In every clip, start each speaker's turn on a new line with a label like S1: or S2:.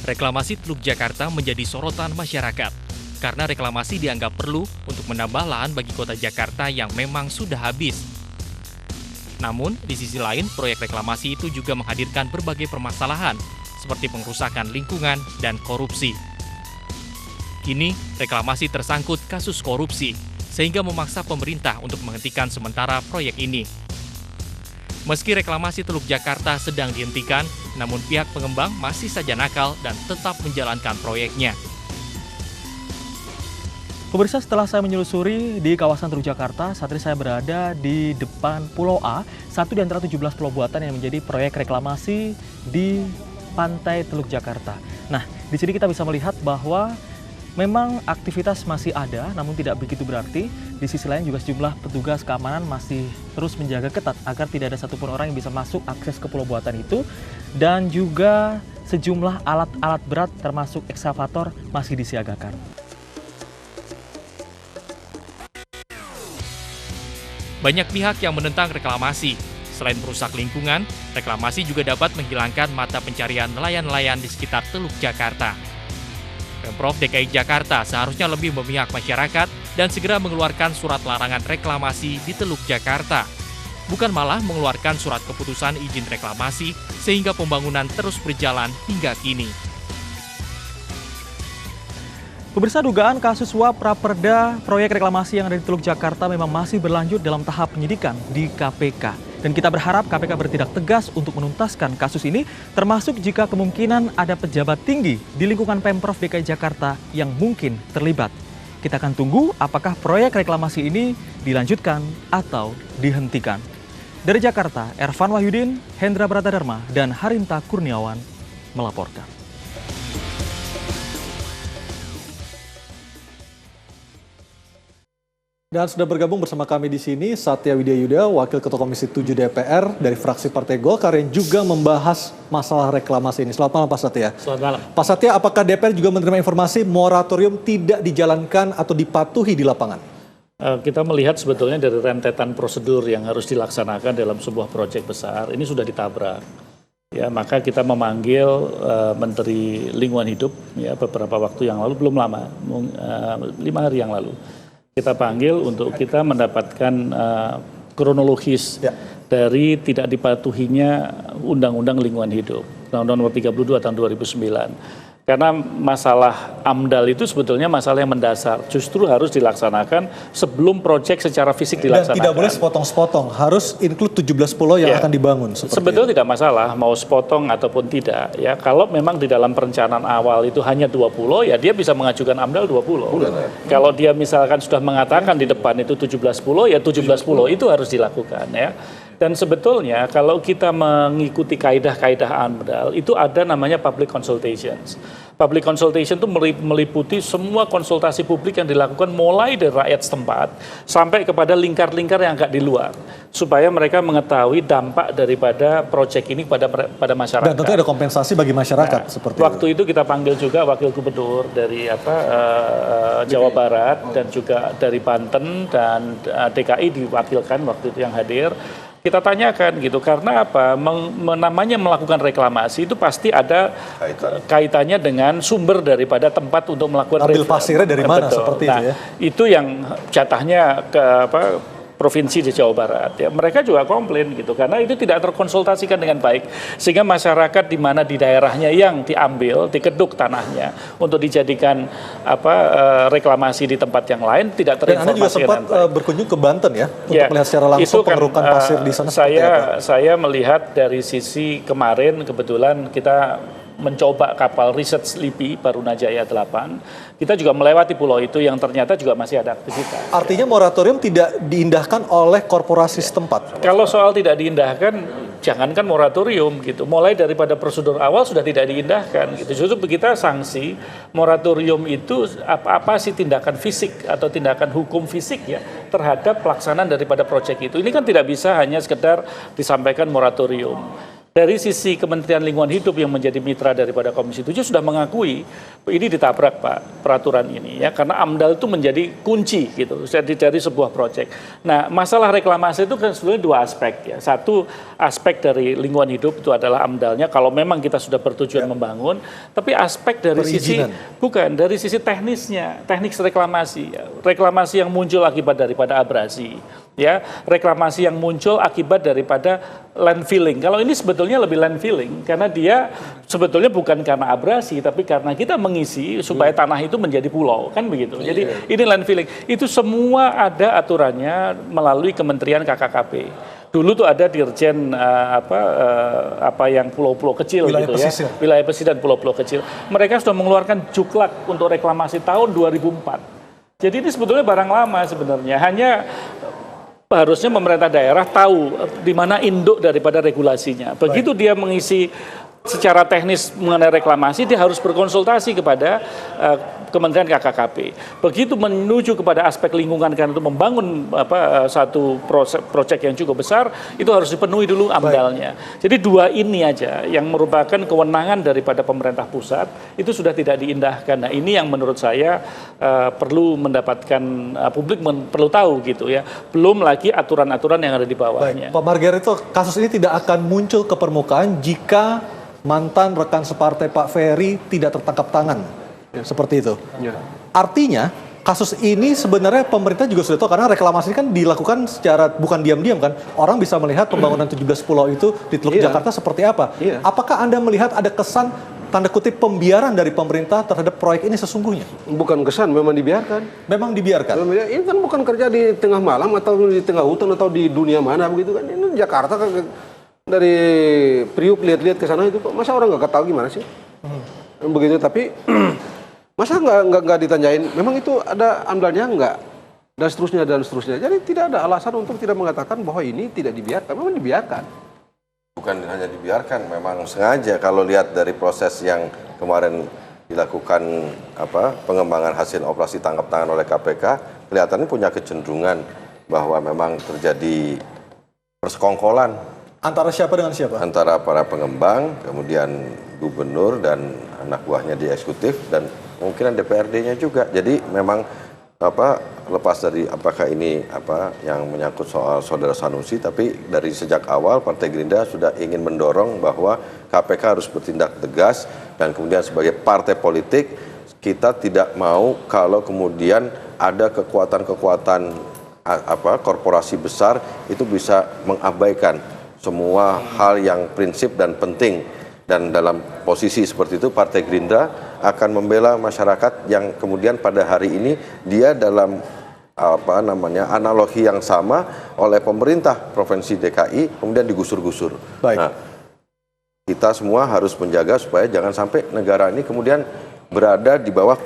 S1: reklamasi Teluk Jakarta menjadi sorotan masyarakat. Karena reklamasi dianggap perlu untuk menambah lahan bagi kota Jakarta yang memang sudah habis. Namun, di sisi lain, proyek reklamasi itu juga menghadirkan berbagai permasalahan, seperti pengrusakan lingkungan dan korupsi. Kini, reklamasi tersangkut kasus korupsi, sehingga memaksa pemerintah untuk menghentikan sementara proyek ini. Meski reklamasi Teluk Jakarta sedang dihentikan, namun pihak pengembang masih saja nakal dan tetap menjalankan proyeknya.
S2: Pemirsa, setelah saya menyelusuri di kawasan Teluk Jakarta, saat ini saya berada di depan Pulau A, satu di antara 17 pulau buatan yang menjadi proyek reklamasi di pantai Teluk Jakarta. Nah, di sini kita bisa melihat bahwa memang aktivitas masih ada, namun tidak begitu berarti. Di sisi lain juga sejumlah petugas keamanan masih terus menjaga ketat agar tidak ada satupun orang yang bisa masuk akses ke pulau buatan itu. Dan juga sejumlah alat-alat berat termasuk ekskavator masih disiagakan.
S1: Banyak pihak yang menentang reklamasi. Selain merusak lingkungan, reklamasi juga dapat menghilangkan mata pencarian nelayan-nelayan di sekitar Teluk Jakarta. Pemprov DKI Jakarta seharusnya lebih memihak masyarakat dan segera mengeluarkan surat larangan reklamasi di Teluk Jakarta. Bukan malah mengeluarkan surat keputusan izin reklamasi sehingga pembangunan terus berjalan hingga kini.
S2: Pemirsa, dugaan kasus suap Raperda proyek reklamasi yang ada di Teluk Jakarta memang masih berlanjut dalam tahap penyidikan di KPK. Dan kita berharap KPK bertindak tegas untuk menuntaskan kasus ini, termasuk jika kemungkinan ada pejabat tinggi di lingkungan Pemprov DKI Jakarta yang mungkin terlibat. Kita akan tunggu apakah proyek reklamasi ini dilanjutkan atau dihentikan. Dari Jakarta, Ervan Wahyudin, Hendra Bratadharma, dan Harinta Kurniawan melaporkan.
S3: Dan sudah bergabung bersama kami di sini Satya Widyayuda, Wakil Ketua Komisi 7 DPR dari fraksi Partai Golkar yang juga membahas masalah reklamasi ini. Selamat malam Pak Satya.
S4: Selamat malam.
S3: Pak Satya, apakah DPR juga menerima informasi moratorium tidak dijalankan atau dipatuhi di lapangan?
S4: Kita melihat sebetulnya dari rentetan prosedur yang harus dilaksanakan dalam sebuah proyek besar, ini sudah ditabrak. Ya, maka kita memanggil Menteri Lingkungan Hidup ya beberapa waktu yang lalu, belum lama, 5 hari yang lalu. Kita panggil untuk kita mendapatkan kronologis dari tidak dipatuhinya Undang-Undang Lingkungan Hidup, Undang-Undang Nomor 32 tahun 2009. Karena masalah AMDAL itu sebetulnya masalah yang mendasar, justru harus dilaksanakan sebelum proyek secara fisik dilaksanakan.
S3: Dan tidak boleh sepotong-sepotong, harus include 17 pulau yang akan dibangun.
S4: Sebetulnya tidak masalah mau sepotong ataupun tidak. Ya, kalau memang di dalam perencanaan awal itu hanya 2 pulau, ya dia bisa mengajukan AMDAL 2 pulau. Kalau dia misalkan sudah mengatakan di depan itu 17 pulau, ya 17 pulau itu harus dilakukan. Ya. Dan sebetulnya kalau kita mengikuti kaidah-kaidah AMDAL itu ada namanya public consultations. Public consultation itu meliputi semua konsultasi publik yang dilakukan mulai dari rakyat setempat sampai kepada lingkar-lingkar yang agak di luar. Supaya mereka mengetahui dampak daripada proyek ini pada masyarakat.
S3: Dan tentu ada kompensasi bagi masyarakat. Seperti
S4: waktu itu kita panggil juga Wakil Gubernur dari Jawa Barat dan juga dari Banten dan DKI diwakilkan waktu itu yang hadir. Kita tanyakan gitu, karena apa? Namanya melakukan reklamasi itu pasti ada kaitannya dengan sumber daripada tempat untuk melakukan
S3: ambil pasirnya dari mana.
S4: Betul.
S3: Seperti
S4: nah,
S3: itu ya.
S4: Itu yang jatahnya ke provinsi di Jawa Barat. Ya, mereka juga komplain gitu karena itu tidak terkonsultasikan dengan baik sehingga masyarakat di mana di daerahnya yang diambil, dikeduk tanahnya untuk dijadikan reklamasi di tempat yang lain tidak terinformasi.
S3: Dan Anda juga sempat berkunjung ke Banten ya untuk melihat secara langsung pengerukan pasir di sana.
S4: Saya melihat dari sisi kemarin kebetulan kita mencoba kapal riset LIPI Barunajaya 8, kita juga melewati pulau itu yang ternyata juga masih ada aktivitas.
S3: Artinya moratorium tidak diindahkan oleh korporasi setempat?
S4: Kalau soal tidak diindahkan, jangankan moratorium gitu. Mulai daripada prosedur awal sudah tidak diindahkan gitu. Justru kita sanksi moratorium itu apa sih tindakan fisik atau tindakan hukum fisik ya terhadap pelaksanaan daripada proyek itu. Ini kan tidak bisa hanya sekedar disampaikan moratorium. Dari sisi Kementerian Lingkungan Hidup yang menjadi mitra daripada Komisi 7 sudah mengakui ini ditabrak Pak peraturan ini ya, karena AMDAL itu menjadi kunci gitu dari sebuah proyek. Nah, masalah reklamasi itu kan sebenarnya dua aspek ya. Satu aspek dari lingkungan hidup itu adalah AMDAL-nya kalau memang kita sudah bertujuan membangun, tapi aspek dari dari sisi teknisnya, teknis reklamasi. Ya. Reklamasi yang muncul akibat daripada abrasi. Ya, reklamasi yang muncul akibat daripada landfilling. Kalau ini sebetulnya lebih landfilling karena dia sebetulnya bukan karena abrasi tapi karena kita mengisi supaya tanah itu menjadi pulau, kan begitu. Jadi ini landfilling. Itu semua ada aturannya melalui Kementerian KKKP. Dulu tuh ada dirjen apa yang pulau-pulau kecil wilayah gitu pesisir. Ya, wilayah pesisir dan pulau-pulau kecil. Mereka sudah mengeluarkan juklak untuk reklamasi tahun 2004. Jadi ini sebetulnya barang lama sebenarnya. Hanya harusnya pemerintah daerah tahu di mana induk daripada regulasinya. Begitu dia mengisi secara teknis mengenai reklamasi, dia harus berkonsultasi kepada Kementerian KKKP. Begitu menuju kepada aspek lingkungan kan untuk membangun satu proyek yang cukup besar, itu harus dipenuhi dulu AMDAL-nya. Jadi dua ini aja yang merupakan kewenangan daripada pemerintah pusat, itu sudah tidak diindahkan. Nah, ini yang menurut saya perlu mendapatkan publik perlu tahu gitu ya. Belum lagi aturan-aturan yang ada di bawahnya.
S3: Baik, Pak Margarito, kasus ini tidak akan muncul ke permukaan jika mantan rekan separtai Pak Ferry tidak tertangkap tangan. Seperti itu. Ya. Artinya kasus ini sebenarnya pemerintah juga sudah tahu karena reklamasi ini kan dilakukan secara bukan diam-diam kan. Orang bisa melihat pembangunan 17 pulau itu di Teluk Jakarta seperti apa. Apakah Anda melihat ada kesan tanda kutip pembiaran dari pemerintah terhadap proyek ini sesungguhnya?
S5: Bukan kesan, memang dibiarkan.
S3: Memang dibiarkan?
S5: Ini kan bukan kerja di tengah malam atau di tengah hutan atau di dunia mana begitu kan. Ini Jakarta kan dari Priuk lihat-lihat ke sana itu, masa orang nggak tahu gimana sih? Begitu, tapi masa nggak ditanyain, memang itu ada AMDAL-nya nggak? Dan seterusnya. Jadi tidak ada alasan untuk tidak mengatakan bahwa ini tidak dibiarkan, memang dibiarkan.
S6: Bukan hanya dibiarkan, memang sengaja. Kalau lihat dari proses yang kemarin dilakukan pengembangan hasil operasi tangkap tangan oleh KPK, kelihatannya punya kecenderungan bahwa memang terjadi persekongkolan.
S3: Antara siapa dengan siapa?
S6: Antara para pengembang, kemudian gubernur dan anak buahnya di eksekutif dan kemungkinan DPRD-nya juga. Jadi memang lepas dari apakah ini yang menyangkut soal saudara Sanusi, tapi dari sejak awal Partai Gerindra sudah ingin mendorong bahwa KPK harus bertindak tegas dan kemudian sebagai partai politik kita tidak mau kalau kemudian ada kekuatan-kekuatan korporasi besar itu bisa mengabaikan semua hal yang prinsip dan penting. Dan dalam posisi seperti itu Partai Gerindra akan membela masyarakat yang kemudian pada hari ini dia dalam analogi yang sama oleh pemerintah Provinsi DKI kemudian digusur-gusur.
S3: Baik.
S6: Nah, kita semua harus menjaga supaya jangan sampai negara ini kemudian berada di bawah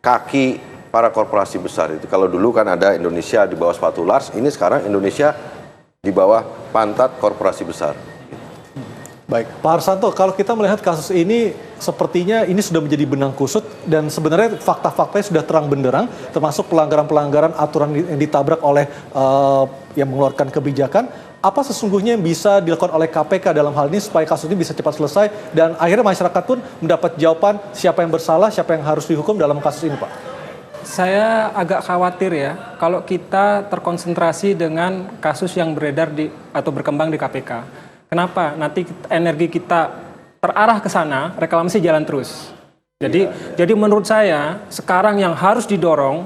S6: kaki para korporasi besar itu. Kalau dulu kan ada Indonesia di bawah sepatu Lars, ini sekarang Indonesia di bawah pantat korporasi besar.
S3: Baik, Pak Harsanto, kalau kita melihat kasus ini sepertinya ini sudah menjadi benang kusut dan sebenarnya fakta-faktanya sudah terang benderang, termasuk pelanggaran-pelanggaran aturan yang ditabrak oleh yang mengeluarkan kebijakan. Apa sesungguhnya yang bisa dilakukan oleh KPK dalam hal ini supaya kasus ini bisa cepat selesai dan akhirnya masyarakat pun mendapat jawaban siapa yang bersalah, siapa yang harus dihukum dalam kasus ini, Pak?
S7: Saya agak khawatir ya kalau kita terkonsentrasi dengan kasus yang beredar atau berkembang di KPK. Kenapa? Nanti energi kita terarah ke sana, reklamasi jalan terus. Jadi menurut saya sekarang yang harus didorong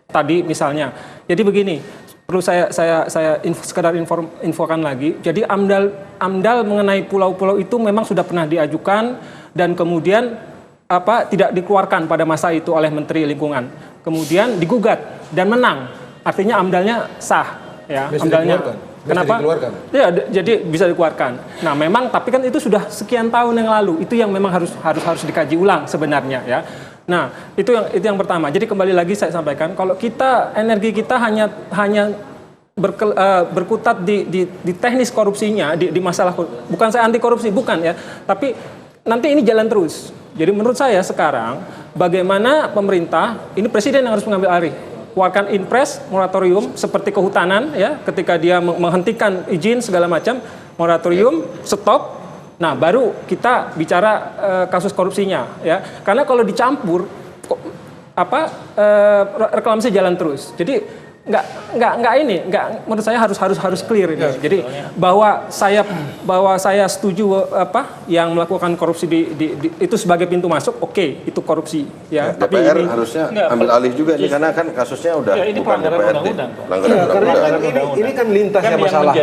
S7: tadi misalnya. Jadi begini, perlu saya sekedar infokan lagi. Jadi AMDAL mengenai pulau-pulau itu memang sudah pernah diajukan dan kemudian tidak dikeluarkan pada masa itu oleh Menteri Lingkungan. Kemudian digugat dan menang. Artinya AMDAL-nya sah ya. AMDAL-nya kenapa? Ya, jadi bisa dikeluarkan. Nah, memang tapi kan itu sudah sekian tahun yang lalu. Itu yang memang harus dikaji ulang sebenarnya ya. Nah, itu yang pertama. Jadi kembali lagi saya sampaikan kalau energi kita hanya berkutat di teknis korupsinya, di masalah bukan saya anti korupsi, bukan ya. Tapi nanti ini jalan terus. Jadi menurut saya sekarang bagaimana pemerintah, ini presiden yang harus mengambil alih. Keluarkan impres moratorium seperti kehutanan ya, ketika dia menghentikan izin segala macam, moratorium, stop, Nah, baru kita bicara kasus korupsinya, ya. Karena kalau dicampur, reklamasi jalan terus. Jadi menurut saya harus clear ini. Jadi bahwa saya setuju yang melakukan korupsi itu sebagai pintu masuk, oke, itu korupsi, ya.
S6: Tapi DPR ini harusnya ambil alih juga nih, karena kan kasusnya udah
S4: ini
S6: bukan
S4: pelanggaran
S6: DPRD.
S4: undang-undang.
S6: Pelanggaran undang-undang.
S5: Ini kan lintas
S4: Kan
S5: ya
S4: yang
S5: masalah.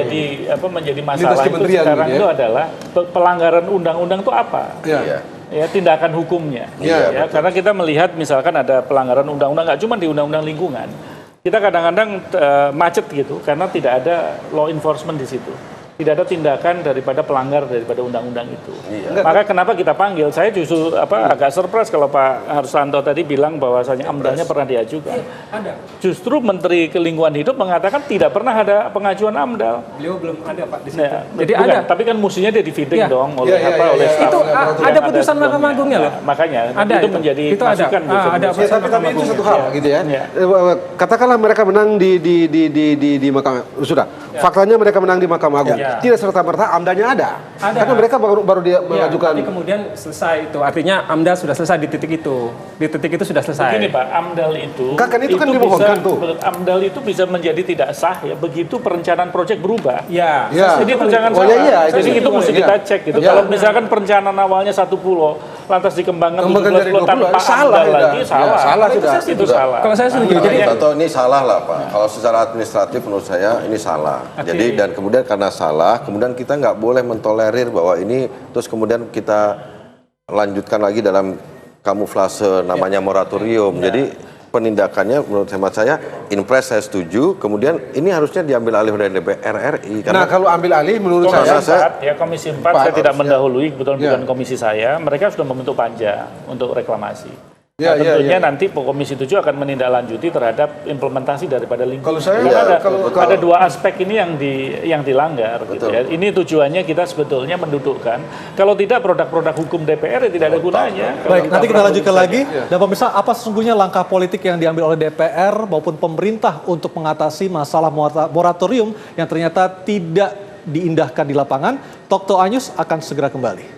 S4: menjadi masalah itu
S5: kementerian
S4: sekarang
S5: gitu ya.
S4: itu adalah pelanggaran undang-undang itu apa?
S5: Iya.
S4: Ya, tindakan hukumnya.
S6: Iya,
S4: Ya, karena kita melihat misalkan ada pelanggaran undang-undang, nggak cuma di undang-undang lingkungan. Kita kadang-kadang macet gitu karena tidak ada law enforcement di situ. Tidak ada tindakan daripada pelanggar daripada undang-undang itu.
S6: Iya.
S4: Maka kenapa kita panggil? Saya justru agak surprise kalau Pak Harsanto tadi bilang bahwasanya AMDAL-nya pernah diajukan.
S7: Ada.
S4: Justru Menteri Lingkungan Hidup mengatakan tidak pernah ada pengajuan AMDAL.
S7: Beliau belum ada, Pak, di situ.
S4: Nah,
S7: Jadi
S4: bukan,
S7: ada.
S4: tapi kan mestinya dia di-feeding
S7: Iya.
S4: dong oleh oleh staf.
S7: Itu
S4: yang
S7: ada putusan
S4: sebelumnya.
S7: Mahkamah Agungnya loh.
S4: Nah, makanya
S7: Ada
S4: itu
S7: itu.
S4: menjadi
S7: Itu ada.
S4: masukan.
S7: Ada
S5: Ya, tapi itu satu hal gitu ya.
S4: Iya.
S5: Katakanlah mereka menang di Mahkamah, sudah. Faktanya mereka menang di Mahkamah Agung.
S4: Ya.
S5: Tidak serta-merta AMDA-nya ada.
S7: Ada.
S5: Karena mereka baru dia mengajukan.
S7: Tapi kemudian selesai itu. Artinya AMDAL sudah selesai di titik itu. Di titik itu sudah selesai.
S4: Begini Pak, AMDAL itu
S5: Kan itu kan dimohonkan
S4: bisa,
S5: tuh.
S4: AMDAL itu bisa menjadi tidak sah ya begitu perencanaan proyek berubah.
S7: Ya.
S5: Ya.
S4: Jadi itu jangan
S5: Oh,
S4: salah.
S5: iya,
S4: Jadi itu mesti
S5: iya.
S4: kita cek gitu.
S5: Ya.
S4: Kalau misalkan perencanaan awalnya satu pulau, lantas dikembangkan
S5: Kembangkan
S4: 17
S5: jadi
S4: pulau
S5: 20,
S4: tanpa
S5: salah
S4: AMDAL
S5: sudah.
S4: lagi, salah.
S5: Ya, salah
S4: Itu
S5: sudah.
S4: Itu salah.
S7: Kalau saya setuju. Jadi
S6: Contoh ini salah lah Pak. Kalau secara administratif menurut saya ini salah. Jadi dan kemudian karena salah, kemudian kita nggak boleh mentolerir bahwa ini terus kemudian kita lanjutkan lagi dalam kamuflase namanya moratorium. Jadi penindakannya menurut hemat saya, impres saya setuju. Kemudian ini harusnya diambil alih oleh DPR RI.
S5: Nah, kalau ambil alih menurut
S4: Komisi
S5: saya
S4: 4, ya Komisi 4 saya tidak mendahului, kebetulan bukan komisi saya. Mereka sudah membentuk panja untuk reklamasi.
S5: Ya,
S4: Nah,
S5: ya,
S4: tentunya
S5: ya.
S4: nanti Komisi 7 akan menindaklanjuti terhadap implementasi daripada lingkungan.
S5: Kalau saya-
S4: Karena
S5: kalau-
S4: ada dua aspek ini yang dilanggar. Gitu ya. Ini tujuannya kita sebetulnya mendudukkan. Kalau tidak produk-produk hukum DPR ya tidak ada gunanya.
S3: Baik, nanti kita lanjutkan lagi. Dan pemirsa, apa sesungguhnya langkah politik yang diambil oleh DPR maupun pemerintah untuk mengatasi masalah moratorium yang ternyata tidak diindahkan di lapangan? Talk to Anyus akan segera kembali.